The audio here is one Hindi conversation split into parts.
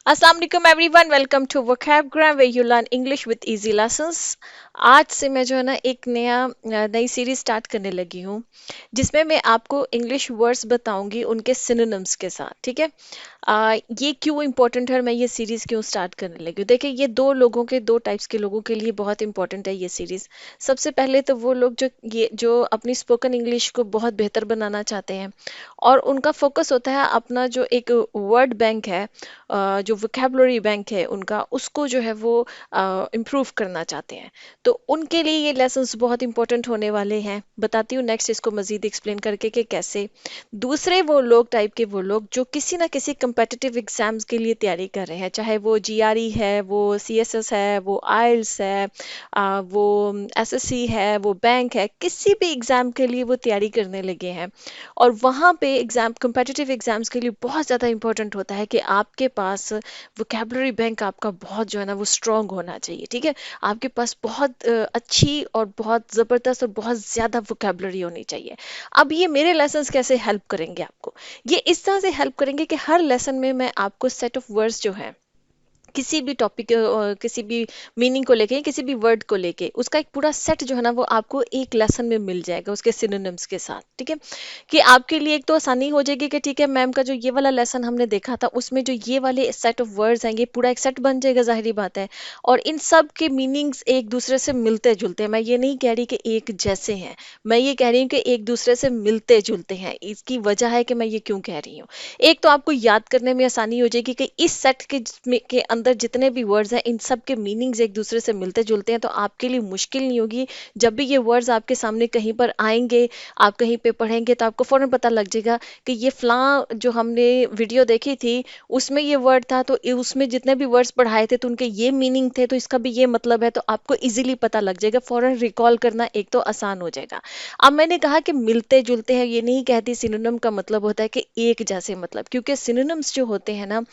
अस्सलाम वालेकुम everyone, welcome to Vocabgram way you learn English with easy lessons. आज से मैं जो है ना एक नई सीरीज स्टार्ट करने लगी हूँ जिसमें मैं आपको इंग्लिश वर्ड्स बताऊंगी उनके सिनोनिम्स के साथ। ठीक है। ये क्यों इम्पोर्टेंट है और मैं ये सीरीज क्यों स्टार्ट करने लगी हूँ। देखिए, ये दो टाइप्स के लोगों के लिए बहुत इंपॉर्टेंट है ये सीरीज। सबसे पहले तो वो लोग जो अपनी स्पोकन इंग्लिश को बहुत बेहतर बनाना चाहते हैं और उनका फोकस होता है अपना जो एक वर्ड बैंक है, जो वोकैबुलरी बैंक है उनका, उसको जो है वो इम्प्रूव करना चाहते हैं। तो उनके लिए ये लेसन्स बहुत इंपॉर्टेंट होने वाले हैं। बताती हूँ नेक्स्ट इसको मजीद एक्सप्लेन करके कि कैसे। दूसरे वो लोग टाइप के वो लोग जो किसी ना किसी competitive एग्जाम्स के लिए तैयारी कर रहे हैं, चाहे वो जीआरई है, वो सीएसएस है, वो आइल्स है, वो एसएससी है, वो बैंक है, किसी भी एग्जाम के लिए वो तैयारी करने लगे हैं। और वहाँ पे एग्जाम कम्पिटिटिव एग्जाम्स के लिए बहुत ज़्यादा इंपॉर्टेंट होता है कि आपके पास वोकैबुलरी बैंक आपका बहुत जो है ना वो स्ट्रांग होना चाहिए। ठीक है। आपके पास बहुत अच्छी और बहुत ज़बरदस्त और बहुत ज़्यादा वोकैबुलरी होनी चाहिए। अब ये मेरे लेसन्स कैसे हेल्प करेंगे आपको? ये इस तरह से हेल्प करेंगे कि हर लेसन में मैं आपको सेट ऑफ वर्ड्स जो है, किसी भी टॉपिक किसी भी मीनिंग को लेके, किसी भी वर्ड को लेके, उसका एक पूरा सेट जो है ना वो आपको एक लेसन में मिल जाएगा उसके सिनोनिम्स के साथ। ठीक है। कि आपके लिए एक तो आसानी हो जाएगी कि ठीक है, मैम का जो ये वाला लेसन हमने देखा था उसमें जो ये वाले सेट ऑफ वर्ड्स आएंगे, पूरा एक सेट बन जाएगा, जाहिर बात है। और इन सब के मीनिंग्स एक दूसरे से मिलते जुलते हैं। मैं ये नहीं कह रही कि एक जैसे हैं, मैं ये कह रही हूँ कि एक दूसरे से मिलते जुलते हैं। इसकी वजह है कि मैं ये क्यों कह रही हूँ। एक तो आपको याद करने में आसानी हो जाएगी कि इस सेट के अंदर जितने भी वर्ड्स हैं इन सब के मीनिंग्स एक दूसरे से मिलते जुलते हैं, तो आपके लिए मुश्किल नहीं होगी। जब भी ये वर्ड्स आपके सामने कहीं पर आएंगे, आप कहीं पे पढ़ेंगे, तो आपको फौरन पता लग जाएगा कि ये फलां जो हमने वीडियो देखी थी उसमें ये वर्ड था, तो उसमें जितने भी वर्ड्स पढ़ाए थे तो उनके ये मीनिंग थे, तो इसका भी ये मतलब है। तो आपको इजीली पता लग जाएगा, फौरन रिकॉल करना एक तो आसान हो जाएगा। अब मैंने कहा कि मिलते जुलते हैं, ये नहीं कहती सिनोनिम का मतलब होता है कि एक जैसे, मतलब क्योंकि सिनोनिम्स जो होते हैं ना,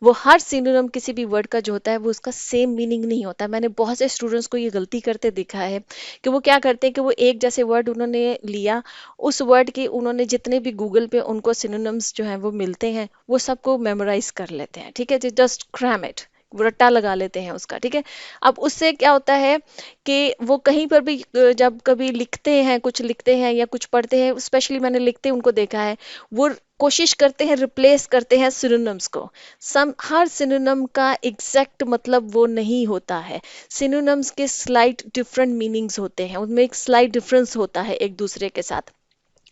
वो हर सिनोनिम किसी भी वर्ड का जो होता है वो उसका सेम मीनिंग नहीं होता। मैंने बहुत से स्टूडेंट्स को ये गलती करते देखा है कि वो क्या करते हैं कि वो एक जैसे वर्ड उन्होंने लिया, उस वर्ड के उन्होंने जितने भी गूगल पे उनको सिनोनिम्स जो हैं वो मिलते हैं, वो सबको मेमोराइज कर लेते हैं। ठीक है जी, जस्ट क्रैम इट, वो रट्टा लगा लेते हैं उसका। ठीक है। अब उससे क्या होता है कि वो कहीं पर भी जब कभी लिखते हैं, कुछ लिखते हैं या कुछ पढ़ते हैं, स्पेशली मैंने लिखते उनको देखा है, वो कोशिश करते हैं रिप्लेस करते हैं सिनोनिम्स को। सम हर सिनोनिम का एग्जैक्ट मतलब वो नहीं होता है। सिनोनिम्स के स्लाइट डिफरेंट मीनिंग्स होते हैं, उनमें एक स्लाइट डिफरेंस होता है एक दूसरे के साथ।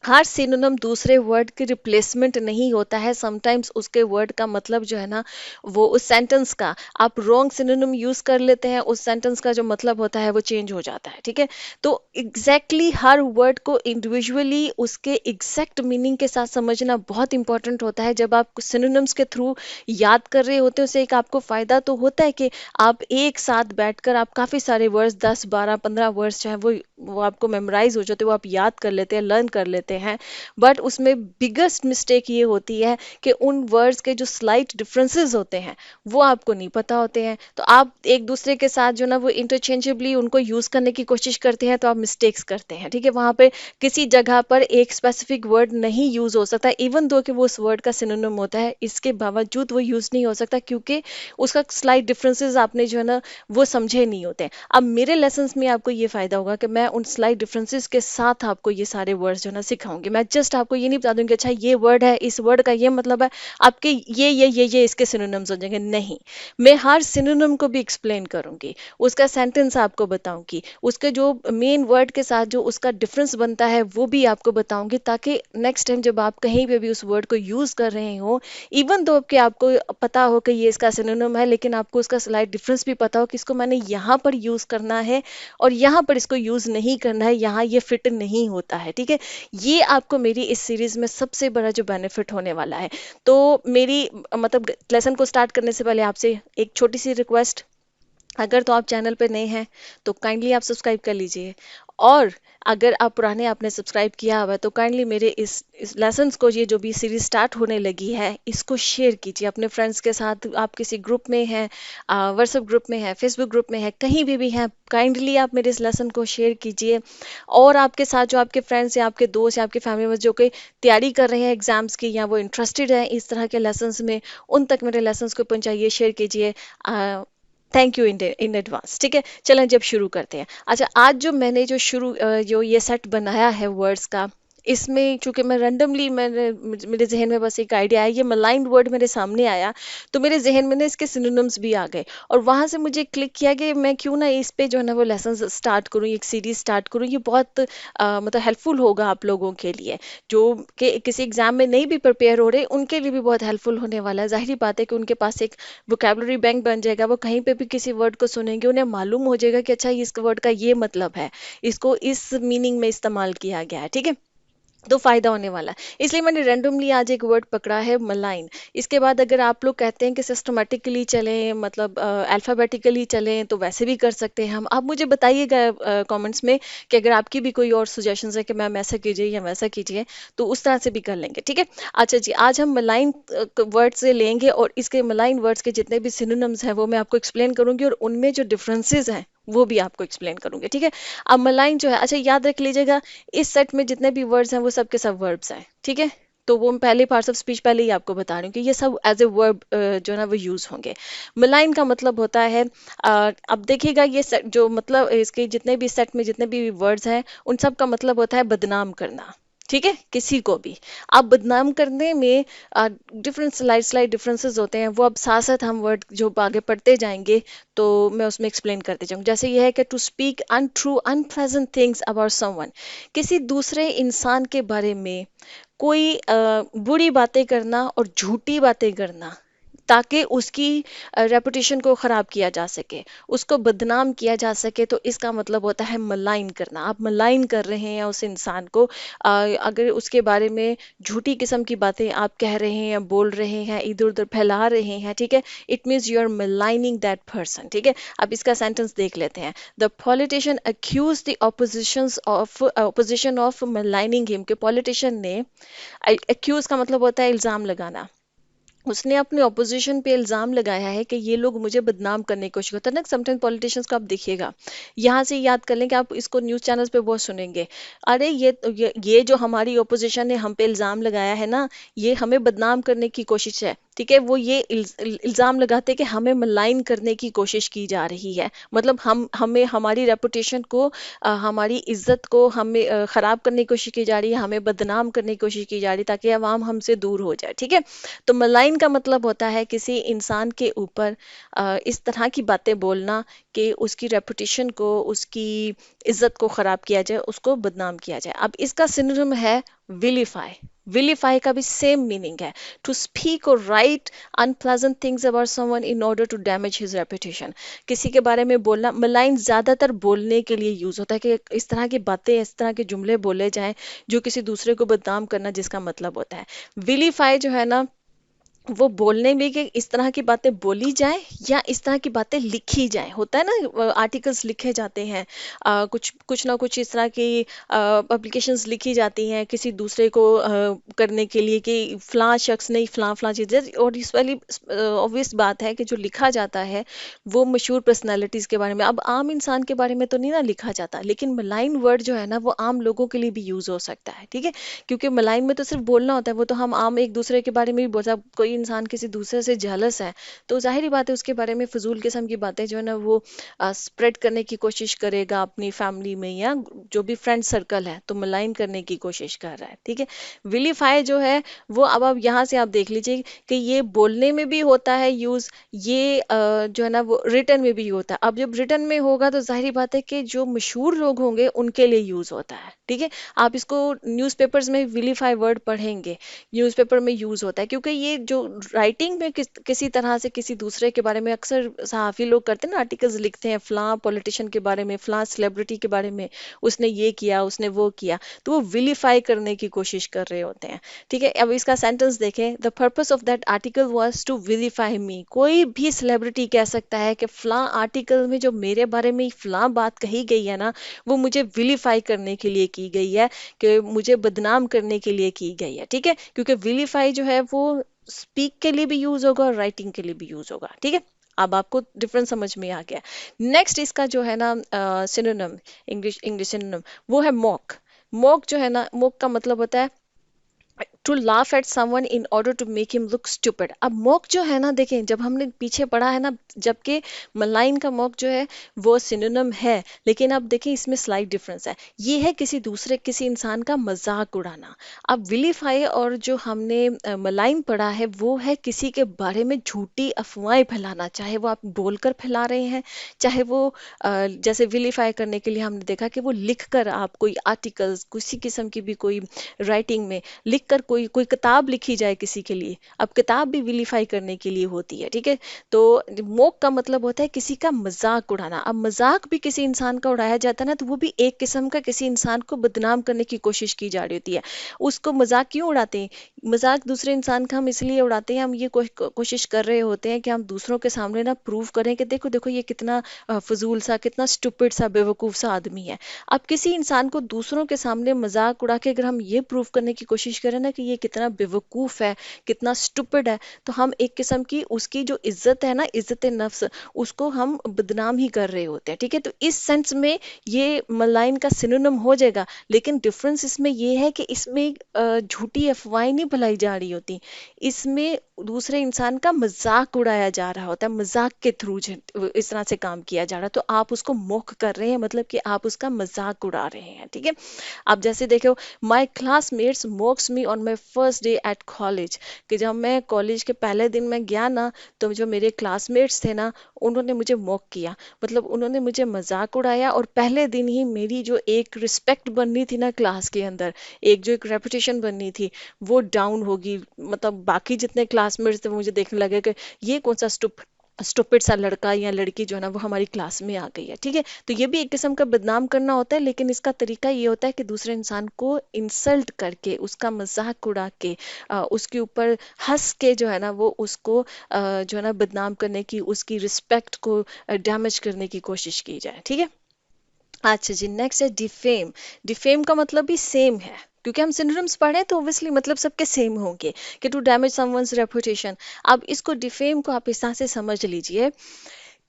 हर सिनोनिम दूसरे वर्ड की रिप्लेसमेंट नहीं होता है। समटाइम्स उसके वर्ड का मतलब जो है ना, वो उस सेंटेंस का आप रॉन्ग सिनोनिम यूज कर लेते हैं, उस सेंटेंस का जो मतलब होता है वो चेंज हो जाता है। ठीक है। तो एग्जैक्टली हर वर्ड को इंडिविजुअली उसके एग्जैक्ट मीनिंग के साथ समझना बहुत इंपॉर्टेंट होता है। जब आप सिनोनिम्स के थ्रू याद कर रहे होते हैं, उससे एक आपको फायदा तो होता है कि आप एक साथ बैठकर आप काफी सारे वर्ड्स, 10 12 15 वर्ड्स चाहे वो आपको मेमोराइज हो जाते हैं, वो आप याद कर लेते हैं, लर्न कर लेते हैं। बट उसमें बिगेस्ट मिस्टेक ये होती है कि उन वर्ड्स के जो स्लाइट डिफरेंसेस होते हैं वो आपको नहीं पता होते हैं। तो आप एक दूसरे के साथ जो ना वो इंटरचेंजेबली उनको यूज करने की कोशिश करते हैं, तो आप मिस्टेक्स करते हैं। ठीक है। वहां पे किसी जगह पर एक स्पेसिफिक वर्ड नहीं यूज हो सकता, इवन दो कि वो उस वर्ड का सिनोनिम होता है, इसके बावजूद वो यूज नहीं हो सकता क्योंकि उसका स्लाइट डिफरेंसेस आपने जो है ना वो समझे नहीं होते हैं। अब मेरे लेसन्स में आपको ये फायदा होगा कि मैं उन स्लाइड डिफरेंसेस के साथ आपको ये सारे वर्ड्स जो है ना सिखाऊंगी। मैं जस्ट आपको ये नहीं बता दूंगी अच्छा ये वर्ड है, इस वर्ड का ये मतलब है, आपके ये इसके सिनोनिम्स हो जाएंगे, नहीं। मैं हर सिनोनिम को भी एक्सप्लेन करूंगी, उसका सेंटेंस आपको बताऊंगी, उसके जो मेन वर्ड के साथ जो उसका डिफरेंस बनता है वो भी आपको बताऊंगी, ताकि नेक्स्ट टाइम जब आप कहीं पे भी उस वर्ड को यूज कर रहे हो, इवन दो कि आपको पता हो कि ये इसका सिनोनिम है, लेकिन आपको उसका स्लाइट डिफरेंस भी पता हो कि इसको मैंने यहाँ पर यूज करना है और यहाँ पर इसको यूज नहीं करना है, यहाँ ये फिट नहीं होता है। ठीक है। ये आपको मेरी इस सीरीज में सबसे बड़ा जो बेनिफिट होने वाला है। तो मेरी मतलब लेसन को स्टार्ट करने से पहले आपसे एक छोटी सी रिक्वेस्ट, अगर तो आप चैनल पे नए हैं तो काइंडली आप सब्सक्राइब कर लीजिए। और अगर आप पुराने आपने सब्सक्राइब किया हुआ है तो काइंडली मेरे इस लेसन्स को, ये जो भी सीरीज स्टार्ट होने लगी है, इसको शेयर कीजिए अपने फ्रेंड्स के साथ। आप किसी ग्रुप में हैं, व्हाट्सएप ग्रुप में है, फेसबुक ग्रुप में है, कहीं भी हैं, काइंडली आप मेरे इस लेसन को शेयर कीजिए। और आपके साथ जो आपके फ्रेंड्स या आपके दोस्त या आपके फैमिली में जो कोई तैयारी कर रहे हैं एग्जाम्स की, या वो इंटरेस्टेड है इस तरह के लेसन्स में, उन तक मेरे लेसन्स को पहुंचाइए, शेयर कीजिए। Thank you in advance. ठीक है, चलें जब शुरू करते हैं। अच्छा, आज जो मैंने जो ये सेट बनाया है वर्ड्स का, इसमें चूंकि मैं रैंडमली मेरे जहन में बस एक आइडिया है, ये मलाइन वर्ड मेरे सामने आया, तो मेरे जहन में ना इसके सिनोनिम्स भी आ गए, और वहां से मुझे क्लिक किया कि मैं क्यों ना इस पे जो है ना वो लेसन स्टार्ट करूँ, एक सीरीज स्टार्ट करूँ। ये बहुत मतलब हेल्पफुल होगा आप लोगों के लिए जो कि किसी एग्जाम में नहीं भी प्रिपेयर हो रहे, उनके लिए भी बहुत हेल्पफुल होने वाला है। जाहिर बात है कि उनके पास एक वोकेबलरी बैंक बन जाएगा, वो कहीं पे भी किसी वर्ड को सुनेंगे उन्हें मालूम हो जाएगा कि अच्छा इस वर्ड का ये मतलब है, इसको इस मीनिंग में इस्तेमाल किया गया है। ठीक है, तो फायदा होने वाला है। इसलिए मैंने रैंडमली आज एक वर्ड पकड़ा है, मलाइन। इसके बाद अगर आप लोग कहते हैं कि सिस्टमेटिकली चलें, मतलब अल्फ़ाबेटिकली चलें, तो वैसे भी कर सकते हैं हम। आप मुझे बताइएगा कमेंट्स में कि अगर आपकी भी कोई और सजेशंस है कि मैम ऐसा कीजिए या वैसा कीजिए, तो उस तरह से भी कर लेंगे। ठीक है, अच्छा जी, आज हम मलाइन वर्ड से लेंगे, और इसके मलाइन वर्ड्स के जितने भी सिनोनिम्स हैं वो मैं आपको एक्सप्लेन करूंगी, और उनमें जो डिफरेंसेस हैं वो भी आपको एक्सप्लेन करूंगी। ठीक है, अब मलाइन जो है, अच्छा याद रख लीजिएगा, इस सेट में जितने भी वर्ड्स हैं वो सब के सब वर्ब्स हैं। ठीक है, तो वो मैं पहले पार्ट्स ऑफ स्पीच पहले ही आपको बता रही हूँ कि ये सब एज ए वर्ब जो है ना वो यूज होंगे। मलाइन का मतलब होता है, अब देखिएगा ये set, जो मतलब इसके जितने भी सेट में जितने भी वर्ड्स हैं उन सब का मतलब होता है बदनाम करना। ठीक है, किसी को भी आप बदनाम करने में डिफरेंट स्लाइड स्लाइड डिफरेंसेस होते हैं, वो अब साथ साथ हम वर्ड जो आगे पढ़ते जाएंगे तो मैं उसमें एक्सप्लेन करते जाऊंगी। जैसे ये है कि to speak untrue unpleasant things about someone, किसी दूसरे इंसान के बारे में कोई बुरी बातें करना और झूठी बातें करना, ताकि उसकी रेपुटेशन को ख़राब किया जा सके, उसको बदनाम किया जा सके, तो इसका मतलब होता है मलाइन करना। आप मलाइन कर रहे हैं उस इंसान को, अगर उसके बारे में झूठी किस्म की बातें आप कह रहे हैं या बोल रहे हैं, इधर उधर फैला रहे हैं, ठीक है, it means you are maligning that person. ठीक है, अब इसका सेंटेंस देख लेते हैं। The politician accuse the opposition of maligning him, के पॉलिटिशियन ने, अक्यूज का मतलब होता है इल्ज़ाम लगाना, उसने अपने ऑपोजिशन पे इल्जाम लगाया है कि ये लोग मुझे बदनाम करने की कोशिश करते हैं ना। समटाइम पॉलिटिशियंस को आप देखिएगा, यहाँ से याद कर लें कि आप इसको न्यूज़ चैनल्स पे बहुत सुनेंगे, अरे ये जो हमारी ऑपोजिशन ने हम पे इल्जाम लगाया है ना, ये हमें बदनाम करने की कोशिश है। ठीक है, वो ये इल्जाम लगाते हैं कि हमें मलाइन करने की कोशिश की जा रही है, मतलब हमें हमारी रेपुटेशन को, हमारी इज्जत को हमें खराब करने की कोशिश की जा रही है, हमें बदनाम करने की कोशिश की जा रही है, ताकि अवाम हमसे दूर हो जाए। ठीक है, तो मलाइन का मतलब होता है किसी इंसान के ऊपर इस तरह की बातें बोलना कि उसकी रेपुटेशन को, उसकी इज्जत को खराब किया जाए, उसको बदनाम किया जाए। अब इसका सिनोनिम है विलीफाई। विलीफाई का भी सेम मीनिंग है, to speak or write unpleasant things about someone in order to damage his reputation. किसी के बारे में बोलना, मलाइन ज्यादातर बोलने के लिए यूज होता है कि इस तरह की बातें, इस तरह के जुमले बोले जाएं जो किसी दूसरे को बदनाम करना जिसका मतलब होता है। विलीफाई जो है ना, वो बोलने में कि इस तरह की बातें बोली जाए या इस तरह की बातें लिखी जाए, होता है ना आर्टिकल्स लिखे जाते हैं, कुछ कुछ ना कुछ इस तरह की पब्लिकेशंस लिखी जाती हैं किसी दूसरे को करने के लिए कि फलां शख्स ने फलां फलां चीज़ें, और इस वाली ऑब्वियस बात है कि जो लिखा जाता है वो मशहूर पर्सनालिटीज़ के बारे में, अब आम इंसान के बारे में तो नहीं ना लिखा जाता, लेकिन मलाइन वर्ड जो है ना वो आम लोगों के लिए भी यूज़ हो सकता है। ठीक है, क्योंकि मलाइन में तो सिर्फ बोलना होता है, वो तो हम आम एक दूसरे के बारे में भी बोलते हैं। कोई इंसान किसी दूसरे से जेलस है तो जाहिर ही बात है उसके बारे में फजूल किस्म की बातें जो है ना वो स्प्रेड करने की कोशिश करेगा अपनी फैमिली में, या जो भी फ्रेंड सर्कल है, तो मलाइन करने की कोशिश कर रहा है। ठीक है, विलीफाई जो है वो, अब यहाँ से आप देख लीजिए कि ये बोलने में भी होता है यूज, ये जो है ना वो रिटर्न में भी होता है। अब जब रिटर्न में होगा तो जाहिर बात है कि जो मशहूर लोग होंगे उनके लिए यूज होता है। ठीक है, आप इसको न्यूज़पेपर्स में विलीफाई वर्ड पढ़ेंगे, न्यूज़पेपर में यूज होता है, क्योंकि ये जो राइटिंग में किसी तरह से किसी दूसरे के बारे में अक्सर सहाफ़ी लोग करते हैं ना, आर्टिकल्स लिखते हैं फलां पॉलिटिशियन के बारे में, फलां सेलिब्रिटी के बारे में, उसने ये किया, उसने वो किया, तो वो विलीफाई करने की कोशिश कर रहे होते हैं। ठीक है, अब इसका सेंटेंस देखें, the purpose of that article was to vilify me. कोई भी सेलिब्रिटी कह सकता है कि फलां आर्टिकल में जो मेरे बारे में फलां बात कही गई है ना, वो मुझे विलीफाई करने के लिए की गई है, कि मुझे बदनाम करने के लिए की गई है। ठीक है, क्योंकि विलीफाई जो है वो स्पीक के लिए भी यूज होगा और राइटिंग के लिए भी यूज होगा। ठीक है, अब आपको डिफरेंस समझ में आ गया। नेक्स्ट इसका जो है ना सिनोनिम, इंग्लिश सिनोनिम, वो है मॉक। मॉक जो है ना, मॉक का मतलब होता है to laugh at someone in order to make him look stupid. अब मॉक जो है ना, देखें जब हमने पीछे पढ़ा है ना, जबकि मलाइन का मॉक जो है वो सिनोनिम है, लेकिन अब देखें इसमें स्लाइट डिफरेंस है। ये है किसी इंसान का मजाक उड़ाना। अब विलीफाई और जो हमने मलाइन पढ़ा है वो है किसी के बारे में झूठी अफवाहें फैलाना, चाहे वो आप बोलकर फैला रहे हैं, चाहे वो जैसे विलीफाई करने के लिए हमने देखा कि वो लिख कर आप कोई आर्टिकल्स, किसी किस्म की भी कोई राइटिंग में लिख कर कोई कोई किताब लिखी जाए किसी के लिए, अब किताब भी विलीफाई करने के लिए होती है। ठीक है, तो मोक का मतलब होता है किसी का मजाक उड़ाना। अब मजाक भी किसी इंसान का उड़ाया जाता है ना, तो वो भी एक किस्म का किसी इंसान को बदनाम करने की कोशिश की जा रही होती है। उसको मजाक क्यों उड़ाते हैं? मजाक दूसरे इंसान का हम इसलिए उड़ाते हैं, हम ये कोशिश कर रहे होते हैं कि हम दूसरों के सामने ना प्रूव करें कि देखो देखो ये कितना फजूल सा, कितना स्टूपिड सा, बेवकूफ सा आदमी है। अब किसी इंसान को दूसरों के सामने मजाक उड़ा के अगर हम ये प्रूव करने की कोशिश करें ना कि ये कितना बेवकूफ है, कितना स्टूपिड है, तो हम एक किस्म की उसकी जो इज्जत है ना, इज्जत नफ्स, उसको हम बदनाम ही कर रहे होते हैं। ठीक है, तो इस सेंस में ये मलाइन का सिनोनिम हो जाएगा, लेकिन डिफरेंस इसमें ये है कि इसमें झूठी अफवाहें नहीं फैलाई जा रही होती, इसमें दूसरे इंसान का मजाक उड़ाया जा रहा होता है, मजाक के थ्रू इस तरह से काम किया जा रहा है, तो आप उसको मोक कर रहे हैं, मतलब कि आप उसका मजाक उड़ा रहे हैं। ठीक है, आप जैसे देखो, my classmates MOOCs me on my first day at college, कि जब मैं कॉलेज के पहले दिन में गया ना, तो जो मेरे क्लासमेट्स थे ना, उन्होंने मुझे मॉक किया, मतलब उन्होंने मुझे मजाक उड़ाया, और पहले दिन ही मेरी जो एक रिस्पेक्ट बननी थी ना क्लास के अंदर, एक जो एक रेपुटेशन बननी थी, वो डाउन होगी। मतलब बाकी जितने क्लासमेट्स थे वो मुझे देखने लगे कि ये कौन सा स्टूपिड सा लड़का या लड़की जो है ना वो हमारी क्लास में आ गई है। ठीक है, तो ये भी एक किस्म का बदनाम करना होता है, लेकिन इसका तरीका ये होता है कि दूसरे इंसान को इंसल्ट करके, उसका मजाक उड़ा के, उसके ऊपर हंस के जो है ना वो उसको जो है ना बदनाम करने की, उसकी रिस्पेक्ट को डैमेज करने की कोशिश की जाए। ठीक है, अच्छा जी, नेक्स्ट है डिफेम। डिफेम का मतलब भी सेम है, क्योंकि हम सिनोनिम्स पढ़े हैं तो ऑब्वियसली मतलब सबके सेम होंगे, कि टू डैमेज समवंस रेपुटेशन। अब इसको डिफेम को आप इस तरह से समझ लीजिए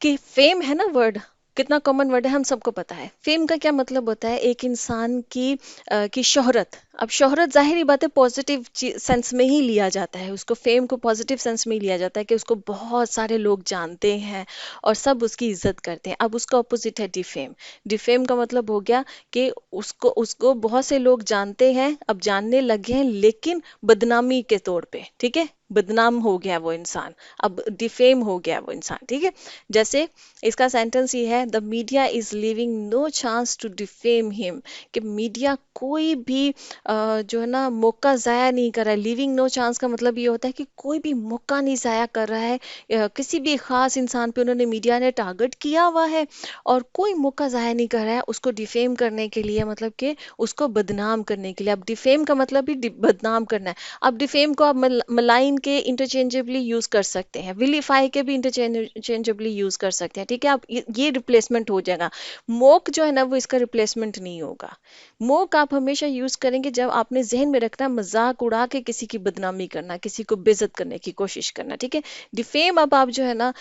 कि फेम है ना वर्ड, कितना कॉमन वर्ड है, हम सबको पता है। फेम का क्या मतलब होता है? एक इंसान की शोहरत। अब शोहरत जाहिर बात है पॉजिटिव सेंस में ही लिया जाता है, उसको फेम को पॉजिटिव सेंस में ही लिया जाता है कि उसको बहुत सारे लोग जानते हैं और सब उसकी इज्जत करते हैं। अब उसका ऑपोजिट है डिफेम। डिफेम का मतलब हो गया कि उसको उसको बहुत से लोग जानते हैं, अब जानने लगे हैं, लेकिन बदनामी के तौर पे। ठीक है, बदनाम हो गया वो इंसान, अब डिफेम हो गया वो इंसान। ठीक है, जैसे इसका सेंटेंस ये है, the media is leaving no chance to defame him, कि मीडिया कोई भी जो है ना मौका जाया नहीं कर रहा है। लिविंग नो चांस का मतलब ये होता है कि कोई भी मौका नहीं जाया कर रहा है, किसी भी खास इंसान पे उन्होंने, मीडिया ने टारगेट किया हुआ है और कोई मौका जाया नहीं कर रहा है उसको डिफेम करने के लिए, मतलब कि उसको बदनाम करने के लिए। अब डिफेम का मतलब भी बदनाम करना है। अब डिफेम को आप मलाइन के इंटरचेंजेबली यूज कर सकते हैं, विलीफाई के भी इंटरचेंजेबली यूज कर सकते हैं। ठीक है, आप ये रिप्लेसमेंट हो जाएगा। मोक जो है ना वो इसका रिप्लेसमेंट नहीं होगा। मोक आप हमेशा यूज करेंगे जब आपने जहन में रखना मजाक उड़ा के किसी की बदनामी करना, किसी को बेइज्जत करने की कोशिश करना। ठीक है, डिफेम अब आप जो है ना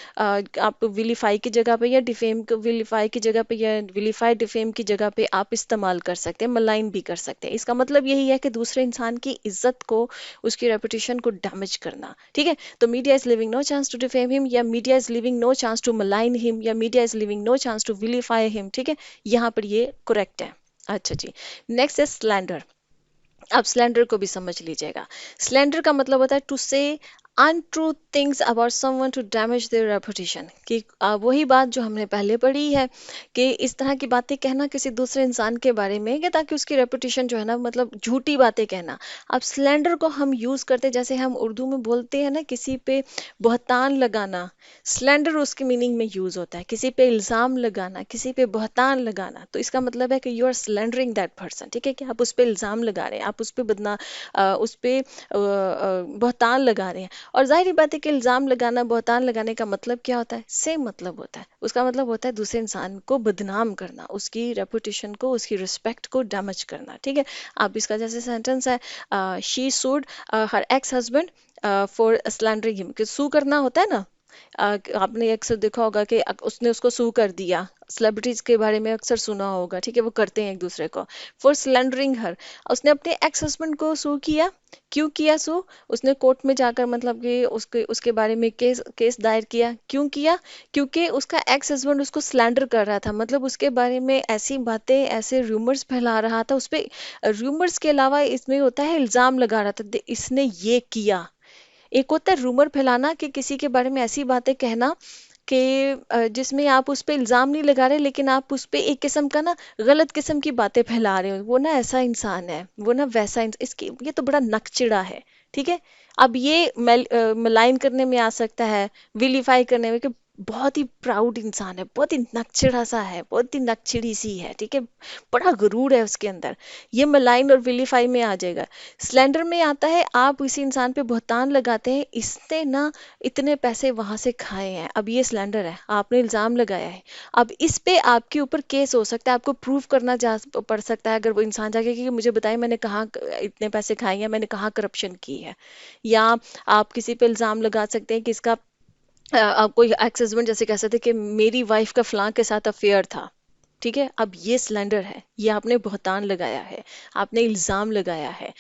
आप विलीफाई की जगह पे, या डिफेम को विलीफाई की जगह पे, या विलीफाई डिफेम की जगह पे आप इस्तेमाल कर सकते हैं, मलाइन भी कर सकते हैं। इसका मतलब यही है कि दूसरे इंसान की इज्जत को, उसकी रेपुटेशन को डैमेज करना। ठीक है, तो media is leaving no chance to defame him, या media is leaving no chance to malign him, या media is leaving no chance to vilify him. ठीक है, यहाँ पर ये करेक्ट है। अच्छा जी, नेक्स्ट है स्लैंडर। अब स्लैंडर को भी समझ लीजिएगा। स्लैंडर का मतलब होता है to say untrue things about someone to damage their reputation, कि वही बात जो हमने पहले पढ़ी है कि इस तरह की बातें कहना किसी दूसरे इंसान के बारे में, कि ताकि उसकी रेपुटेशन जो है ना, मतलब झूठी बातें कहना। अब स्लैंडर को हम यूज करते हैं, जैसे हम उर्दू में बोलते हैं ना, किसी पे बहतान लगाना, स्लैंडर उसके मीनिंग में यूज होता है। किसी पे इल्जाम लगाना, किसी पे बहतान लगाना, तो इसका मतलब है कि you are slandering that person. ठीक है, कि आप उस पे इल्जाम लगा रहे हैं, आप उस पे उस पे बहतान लगा रहे हैं। और जाहिर बात है कि इल्जाम लगाना, बहतान लगाने का मतलब क्या होता है? सेम मतलब होता है। उसका मतलब होता है दूसरे इंसान को बदनाम करना, उसकी रेपुटेशन को, उसकी रिस्पेक्ट को डैमेज करना। ठीक है। अब इसका जैसे सेंटेंस है, she sued her ex husband for slandering him, कि सू करना होता है ना। आपने अक्सर देखा होगा कि उसने उसको सू कर दिया। सेलिब्रिटीज के बारे में अक्सर सुना होगा, ठीक है, वो करते हैं एक दूसरे को। फॉर स्लैंडरिंग हर, उसने अपने एक्स हस्बैंड को सू किया। क्यों किया सू? उसने कोर्ट में जाकर, मतलब कि उसके उसके बारे में केस केस दायर किया। क्यों किया? क्योंकि उसका एक्स हस्बैंड उसको स्लैंडर कर रहा था, मतलब उसके बारे में ऐसी बातें, ऐसे रूमर्स फैला रहा था। उस पे रूमर्स के अलावा इसमें होता है इल्जाम लगा रहा था, इसने ये किया। एक होता है रूमर फैलाना, कि किसी के बारे में ऐसी बातें कहना कि जिसमें आप उस पे इल्जाम नहीं लगा रहे, लेकिन आप उस पे एक किस्म का ना गलत किस्म की बातें फैला रहे हो। वो ना ऐसा इंसान है, वो ना वैसा इसकी ये तो बड़ा नकचिड़ा है। ठीक है। अब ये मलाइन करने में आ सकता है, विलीफाई करने में, कि बहुत ही प्राउड इंसान है, बहुत ही नकचिड़ा सा है, बहुत ही नकचिड़ी सी है। ठीक है। बड़ा गुरूर है उसके अंदर। ये मलाइन और विलीफाई में आ जाएगा। स्लेंडर में आता है, आप इसी इंसान पे बहतान लगाते हैं, इसने ना इतने पैसे वहां से खाए हैं। अब ये स्लेंडर है, आपने इल्जाम लगाया है। अब इस पे आपके ऊपर केस हो सकता है, आपको प्रूव करना जा पड़ सकता है। अगर वो इंसान जाके कि मुझे बताइए मैंने कहाँ इतने पैसे खाए हैं, मैंने कहाँ करप्शन की है। या आप किसी पे इल्जाम लगा सकते हैं कि इसका आप कोई एक्स हस्बैंड जैसे कह सकते हैं कि मेरी वाइफ का फलां के साथ अफेयर था। ठीक है। अब ये सिलेंडर है, ये आपने बहतान लगाया है, आपने इल्जाम लगाया है,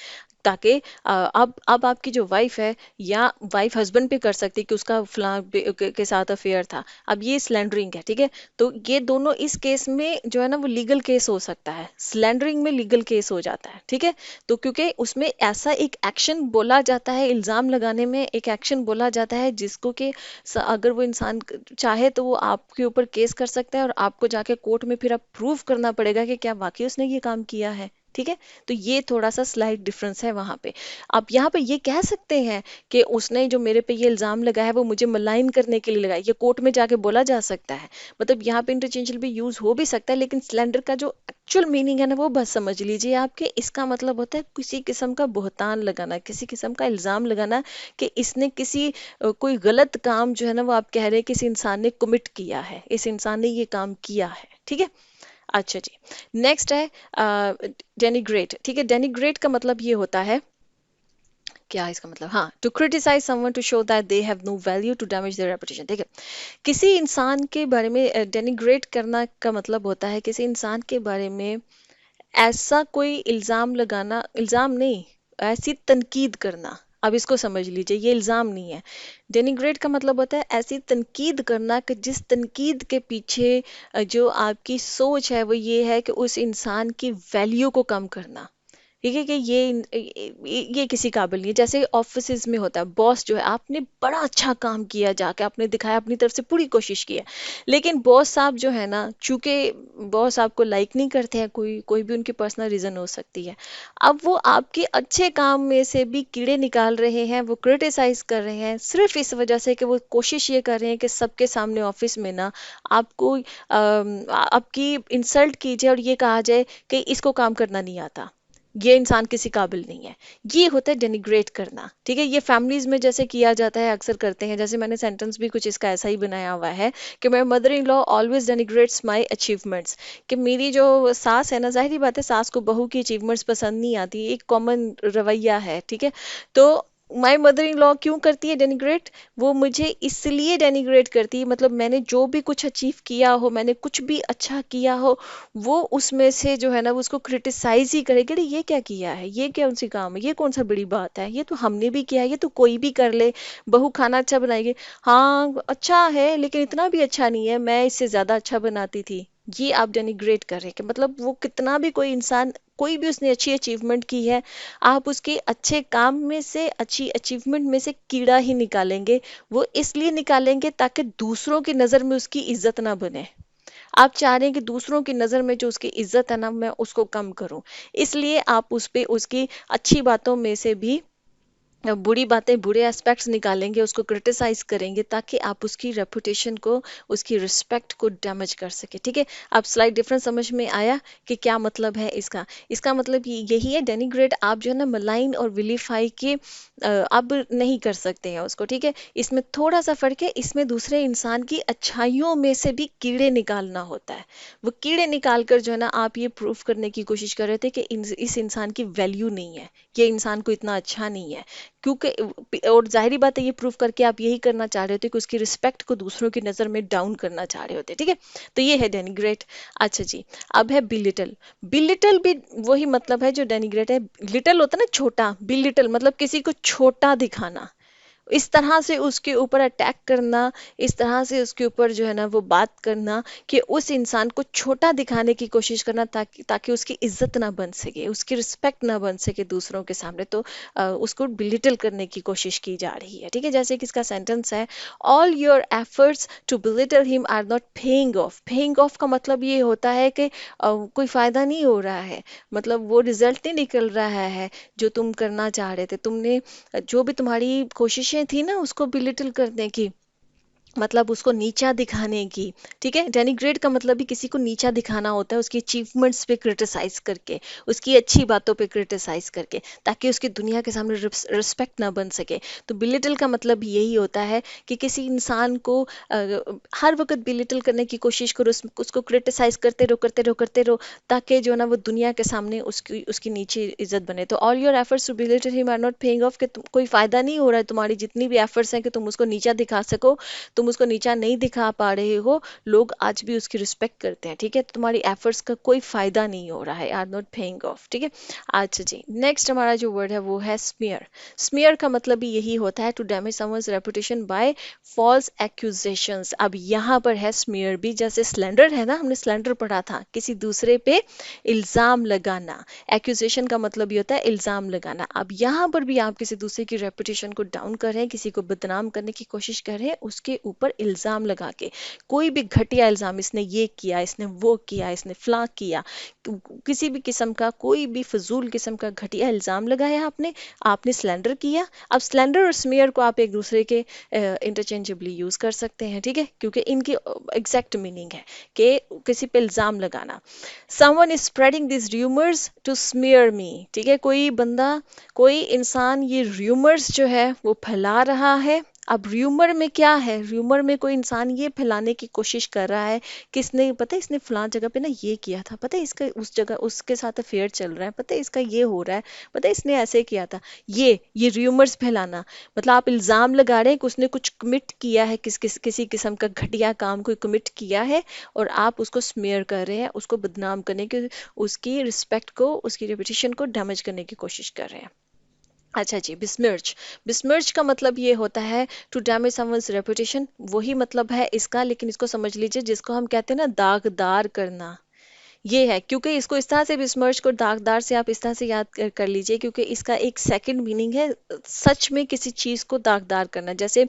ताकि अब आपकी जो वाइफ है, या वाइफ हस्बैंड पे कर सकती है कि उसका फलां के साथ अफेयर था। अब ये स्लैंडरिंग है। ठीक है। तो ये दोनों इस केस में जो है ना, वो लीगल केस हो सकता है, स्लैंडरिंग में लीगल केस हो जाता है। ठीक है। तो क्योंकि उसमें ऐसा एक एक्शन बोला जाता है, इल्जाम लगाने में एक एक्शन बोला जाता है, जिसको कि अगर वो इंसान चाहे तो वो आपके ऊपर केस कर सकता है, और आपको जाके कोर्ट में फिर अब प्रूव करना पड़ेगा कि क्या वाकई उसने ये काम किया है। ठीक है। तो ये थोड़ा सा स्लाइट डिफरेंस है वहां पे। आप यहाँ पे ये कह सकते हैं कि उसने जो मेरे पे ये इल्जाम लगाया है, वो मुझे मलाइन करने के लिए लगाया, ये कोर्ट में जाके बोला जा सकता है। मतलब यहाँ पे इंटरचेंजेबल यूज हो भी सकता है, लेकिन स्लेंडर का जो एक्चुअल मीनिंग है ना, वो बस समझ लीजिए आपके। इसका मतलब होता है किसी किस्म का बहतान लगाना, किसी किस्म का इल्जाम लगाना, कि इसने किसी कोई गलत काम जो है ना, वो आप कह रहे हैं किसी इंसान ने कमिट किया है, इस इंसान ने ये काम किया है। ठीक है। अच्छा जी। नेक्स्ट है डेनिग्रेट। ठीक है। डेनिग्रेट का मतलब ये होता है, क्या है इसका मतलब? हाँ, to criticise someone to show that they have no value, to damage their reputation. ठीक है। किसी इंसान के बारे में डेनिग्रेट करना का मतलब होता है किसी इंसान के बारे में ऐसा कोई इल्जाम लगाना, इल्जाम नहीं, ऐसी तनकीद करना। अब इसको समझ लीजिए, ये इल्जाम नहीं है। डेनिग्रेट का मतलब होता है ऐसी तनकीद करना कि जिस तनकीद के पीछे जो आपकी सोच है वो ये है कि उस इंसान की वैल्यू को कम करना। ठीक है, कि ये किसी काबिल नहीं है। जैसे ऑफिस में होता है, बॉस जो है, आपने बड़ा अच्छा काम किया, जाके आपने दिखाया, अपनी तरफ से पूरी कोशिश की है, लेकिन बॉस साहब जो है ना, चूंकि बॉस आपको लाइक नहीं करते हैं, कोई कोई भी उनकी पर्सनल रीजन हो सकती है। अब वो आपके अच्छे काम में से भी कीड़े निकाल रहे हैं, वो क्रिटिसाइज कर रहे हैं, सिर्फ इस वजह से कि वो कोशिश ये कर रहे हैं कि सबके सामने ऑफिस में ना आपको आपकी इंसल्ट कीजिए, और ये कहा जाए कि इसको काम करना नहीं आता, ये इंसान किसी काबिल नहीं है। ये होता है डेनिग्रेट करना। ठीक है। ये फैमिलीज में जैसे किया जाता है, अक्सर करते हैं। जैसे मैंने सेंटेंस भी कुछ इसका ऐसा ही बनाया हुआ है कि my mother in law always denigrates my achievements, कि मेरी जो सास है ना, जाहिर बात है सास को बहू की अचीवमेंट्स पसंद नहीं आती, एक कॉमन रवैया है। ठीक है। तो माय मदर इन लॉ क्यों करती है डेनिग्रेट? वो मुझे इसलिए डेनिग्रेट करती है, मतलब मैंने जो भी कुछ अचीव किया हो, मैंने कुछ भी अच्छा किया हो, वो उसमें से जो है ना, वो उसको क्रिटिसाइज ही करेगी, अरे ये क्या किया है, ये कौन सी काम है, ये कौन सा बड़ी बात है, ये तो हमने भी किया है, ये तो कोई भी कर ले। बहू खाना अच्छा बनाएगी, हाँ अच्छा है, लेकिन इतना भी अच्छा नहीं है, मैं इससे ज्यादा अच्छा बनाती थी। ये आप डेनिग्रेट कर रहे हैं, कि मतलब वो कितना भी कोई इंसान कोई भी उसने अच्छी अचीवमेंट की है, आप उसके अच्छे काम में से, अच्छी अचीवमेंट में से कीड़ा ही निकालेंगे। वो इसलिए निकालेंगे ताकि दूसरों की नज़र में उसकी इज्जत ना बने। आप चाह रहे हैं कि दूसरों की नज़र में जो उसकी इज्जत है ना, मैं उसको कम करूं। इसलिए आप उस पे उसकी अच्छी बातों में से भी बुरी बातें, बुरे एस्पेक्ट्स निकालेंगे, उसको क्रिटिसाइज करेंगे ताकि आप उसकी रेपुटेशन को, उसकी रिस्पेक्ट को डैमेज कर सके। ठीक है, आप स्लाइड डिफरेंस समझ में आया कि क्या मतलब है इसका? इसका मतलब यही है, डेनिग्रेट आप जो है ना मलाइन और विलीफाई के अब नहीं कर सकते हैं उसको। ठीक है, इसमें थोड़ा सा फर्क है, इसमें दूसरे इंसान की अच्छाइयों में से भी कीड़े निकालना होता है। वो कीड़े निकाल कर जो है ना आप ये प्रूफ करने की कोशिश कर रहे थे कि इस इंसान की वैल्यू नहीं है, ये इंसान को इतना अच्छा नहीं है। क्योंकि और जाहिर बात है, ये प्रूव करके आप यही करना चाह रहे होते कि उसकी रिस्पेक्ट को दूसरों की नज़र में डाउन करना चाह रहे होते। ठीक है, तो ये है डेनिग्रेट। अच्छा जी, अब है बिलिटल। बिलिटल भी वही मतलब है जो डेनिग्रेट है। लिटल होता है ना छोटा, बिलिटल मतलब किसी को छोटा दिखाना, इस तरह से उसके ऊपर अटैक करना, इस तरह से उसके ऊपर जो है ना वो बात करना कि उस इंसान को छोटा दिखाने की कोशिश करना, ताकि ताकि उसकी इज्जत ना बन सके, उसकी रिस्पेक्ट ना बन सके दूसरों के सामने। तो उसको बिलिटल करने की कोशिश की जा रही है। ठीक है, जैसे कि इसका सेंटेंस है, all your efforts to belittle him are not paying off. Paying off का मतलब ये होता है कि कोई फायदा नहीं हो रहा है, मतलब वो रिजल्ट नहीं निकल रहा है जो तुम करना चाह रहे थे। तुमने जो भी तुम्हारी कोशिशें थी ना उसको बिलिटल करने की, मतलब उसको नीचा दिखाने की। ठीक है, डेनिग्रेट का मतलब भी किसी को नीचा दिखाना होता है, उसकी अचीवमेंट्स पे क्रिटिसाइज करके, उसकी अच्छी बातों पे क्रिटिसाइज करके, ताकि उसकी दुनिया के सामने रिस्पेक्ट ना बन सके। तो बिलिटल का मतलब भी यही होता है कि किसी इंसान को हर वक्त बिलिटल करने की कोशिश करो, उसको क्रिटिसाइज करते रहो ताकि जो है ना वो दुनिया के सामने उसकी उसकी नीचे इज्जत बने। तो all your efforts to belittle him are not paying off, कि कोई फायदा नहीं हो रहा है, तुम्हारी जितनी भी एफर्ट्स हैं कि तुम उसको नीचा दिखा सको, तुम उसको नीचा नहीं दिखा पा रहे हो, लोग आज भी उसकी रिस्पेक्ट करते हैं। ठीक है, तो तुम्हारी एफर्ट्स का कोई फायदा नहीं हो रहा है, आर नॉट पेइंग ऑफ। ठीक है, अच्छा जी, नेक्स्ट हमारा जो वर्ड है वो है स्मीयर। स्मीयर का मतलब भी यही होता है, to damage someone's reputation by false accusations. अब यहाँ पर है स्मीयर भी, जैसे स्लैंडर है ना, हमने स्लैंडर पढ़ा था, किसी दूसरे पे इल्जाम लगाना। एक्यूजेशन का मतलब ये होता है इल्जाम लगाना। अब यहाँ पर भी आप किसी दूसरे की रेपुटेशन को डाउन कर रहे हैं, किसी को बदनाम करने की कोशिश कर रहे हैं, उसके ऊपर इल्जाम लगा के, कोई भी घटिया इल्जाम, इसने ये किया, इसने वो किया, इसने फला किया, किसी भी किस्म का कोई भी फजूल किस्म का घटिया इल्जाम लगाया आपने, आपने स्लैंडर किया। अब स्लैंडर और स्मीयर को आप एक दूसरे के इंटरचेंजेबली यूज कर सकते हैं। ठीक है, क्योंकि इनकी एग्जैक्ट मीनिंग है कि किसी पे इल्जाम लगाना। Someone is spreading this rumours to smear me. ठीक है, कोई बंदा, कोई इंसान ये र्यूमर्स जो है वो फैला रहा है। अब र्यूमर में क्या है, र्यूमर में कोई इंसान ये फैलाने की कोशिश कर रहा है कि इसने, पता है इसने फलां जगह पे ना ये किया था, पता है इसका उस जगह उसके साथ अफेयर चल रहा है, पता है इसका ये हो रहा है, पता है इसने ऐसे किया था। ये र्यूमर्स फैलाना, मतलब आप इल्जाम लगा रहे हैं कि उसने कुछ कमिट किया है, किसी किस्म का घटिया काम कोई कमिट किया है, और आप उसको स्मेयर कर रहे हैं, उसको बदनाम करने की, उसकी रिस्पेक्ट को, उसकी रेपुटेशन को डैमेज करने की कोशिश कर रहे हैं। अच्छा जी, बिस्मिर्च। बिस्मिर्च का मतलब ये होता है टू डैमेज समवन्स रेपुटेशन, वही मतलब है इसका, लेकिन इसको समझ लीजिए, जिसको हम कहते हैं ना दागदार करना, ये है। क्योंकि इसको इस तरह से बिस्मर्च को दागदार से आप इस तरह से याद कर लीजिए, क्योंकि इसका एक सेकंड मीनिंग है सच में किसी चीज को दागदार करना। जैसे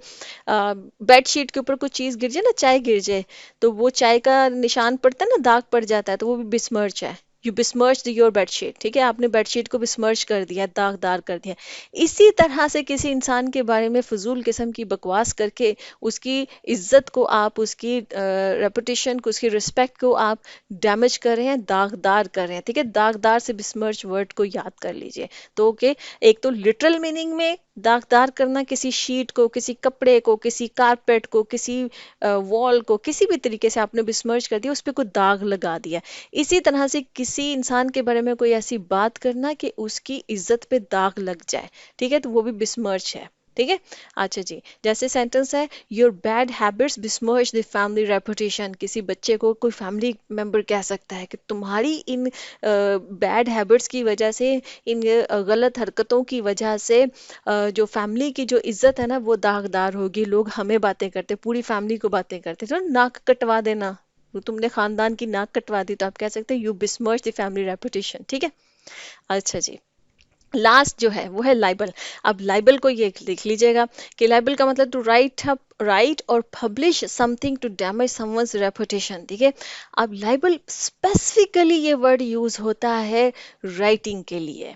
बेड शीट के ऊपर कुछ चीज गिर जाए ना, चाय गिर जाए, तो वो चाय का निशान पड़ता है ना, दाग पड़ जाता है, तो वो भी बिस्मर्च है। You besmirch your bedsheet. ठीक है, आपने बेडशीट को बिस्मर्च कर दिया, दागदार कर दिया। इसी तरह से किसी इंसान के बारे में फजूल किस्म की बकवास करके उसकी इज्जत को आप, उसकी रेपुटेशन को, उसकी रिस्पेक्ट को आप डैमेज कर रहे हैं, दागदार कर रहे हैं। ठीक है, दागदार से बिस्मर्च वर्ड को याद कर लीजिए। तो ओके, एक तो लिटरल मीनिंग में दागदार करना, किसी शीट को, किसी कपड़े को, किसी कारपेट को, किसी वॉल को, किसी भी तरीके से आपने बिस्मर्च कर दिया, उस पर कोई दाग लगा दिया। इसी तरह से किसी इंसान के बारे में कोई ऐसी बात करना कि उसकी इज्जत पे दाग लग जाए। ठीक है, तो वो भी बिस्मर्च है। ठीक है, अच्छा जी, जैसे सेंटेंस है, your bad habits besmirch the family reputation. किसी बच्चे को कोई फैमिली मेंबर कह सकता है कि तुम्हारी इन बैड हैबिट्स की वजह से, इन गलत हरकतों की वजह से जो फैमिली की जो इज्जत है ना वो दागदार होगी, लोग हमें बातें करते, पूरी फैमिली को बातें करते। तो नाक कटवा देना, तो तुमने खानदान की नाक कटवा दी, तो आप कह सकते हैं यू बिस्मर्च द फैमिली रेपुटेशन। ठीक है, अच्छा जी, लास्ट जो है वो है लाइबल। अब लाइबल को ये लिख लीजिएगा कि लाइबल का मतलब टू राइट और publish something to damage someone's reputation, ठीक है। अब लाइबल स्पेसिफिकली ये वर्ड यूज होता है राइटिंग के लिए।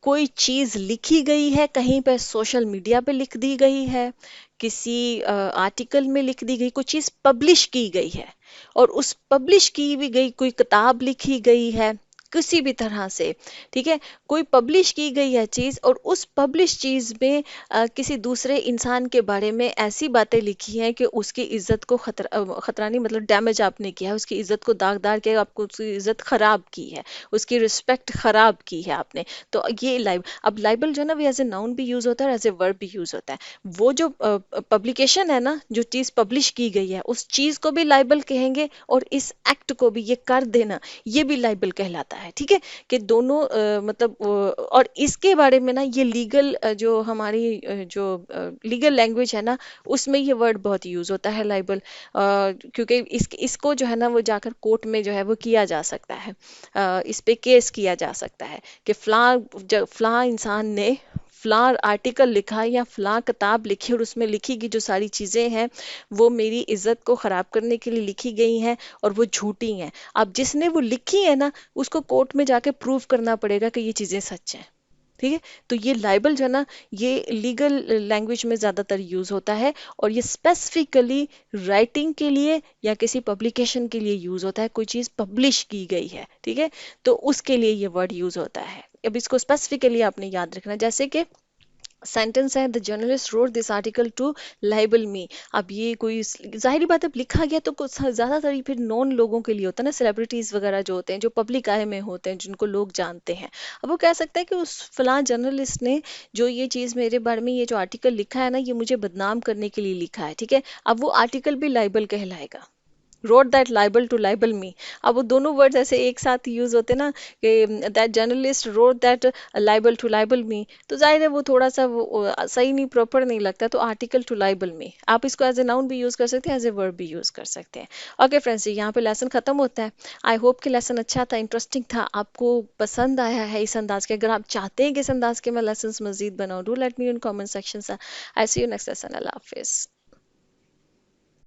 कोई चीज लिखी गई है कहीं पे, सोशल मीडिया पे लिख दी गई है, किसी आर्टिकल में लिख दी गई, कोई चीज पब्लिश की गई है, और उस पब्लिश की भी गई कोई किताब लिखी गई है किसी भी तरह से, ठीक है। कोई पब्लिश की गई है चीज, और उस पब्लिश चीज में किसी दूसरे इंसान के बारे में ऐसी बातें लिखी हैं कि उसकी इज्जत को खतरा नहीं, मतलब डैमेज आपने किया है, उसकी इज्जत को दागदार किया, आपको उसकी इज्जत खराब की है, उसकी रिस्पेक्ट खराब की है आपने। तो ये अब लाइबल जो है ना, वो एज ए नाउन भी यूज होता है, एज ए वर्ब भी यूज होता है। वो जो पब्लिकेशन है ना, जो चीज पब्लिश की गई है उस चीज को भी लाइबल कहेंगे, और इस एक्ट को भी, ये कर देना, ये भी लाइबल कहलाता है, ठीक है। कि दोनों मतलब और इसके बारे में ना, ये लीगल जो हमारी जो लीगल लैंग्वेज है ना, उसमें ये वर्ड बहुत यूज होता है लाइबल। क्योंकि इसको जो है ना, वो जाकर कोर्ट में जो है वो किया जा सकता है, इस पे केस किया जा सकता है कि फलां इंसान ने फलां आर्टिकल लिखा है या फलां किताब लिखी, और उसमें लिखी गई जो सारी चीजें हैं वो मेरी इज्जत को खराब करने के लिए लिखी गई हैं, और वो झूठी हैं। अब जिसने वो लिखी है ना, उसको कोर्ट में जाके प्रूव करना पड़ेगा कि ये चीजें सच हैं, ठीक है। तो ये लाइबल जो है ना, ये लीगल लैंग्वेज में ज्यादातर यूज होता है, और ये स्पेसिफिकली राइटिंग के लिए या किसी पब्लिकेशन के लिए यूज होता है, कोई चीज पब्लिश की गई है, ठीक है। तो उसके लिए ये वर्ड यूज होता है। अब इसको स्पेसिफिकली आपने याद रखना, जैसे कि सेंटेंस है, the journalist wrote this article to libel me. अब ये कोई जाहिर बात है, अब लिखा गया तो कुछ ज्यादातर ये फिर नॉन लोगों के लिए होता है ना, सेलिब्रिटीज वगैरह जो होते हैं, जो पब्लिक आय में होते हैं, जिनको लोग जानते हैं। अब वो कह सकता है कि उस फलां जर्नलिस्ट ने जो ये चीज मेरे बारे में, ये जो आर्टिकल लिखा है ना, ये मुझे बदनाम करने के लिए लिखा है, ठीक है। अब वो आर्टिकल भी लाइबल कहलाएगा, wrote that libel to libel me. अब वो दोनों वर्ड्स ऐसे एक साथ यूज होते हैं ना, कि that journalist wrote that libel to libel me, तो जाहिर है वो थोड़ा सा वो सही नहीं, प्रॉपर नहीं लगता, तो आर्टिकल टू लाइबल मी आप इसको एज ए नाउन भी यूज कर सकते हैं, एज ए वर्ब भी यूज कर सकते हैं। ओके फ्रेंड्स, यहाँ पे लेसन खत्म होता है। आई होप कि लेसन अच्छा था, इंटरेस्टिंग था, आपको पसंद आया है इस अंदाज के। अगर आप चाहते हैं कि इस अंदाज के मैं लेसन मजीद बनाऊँ, do let me in comment section. I see you next lesson. अल्लाह हाफिज।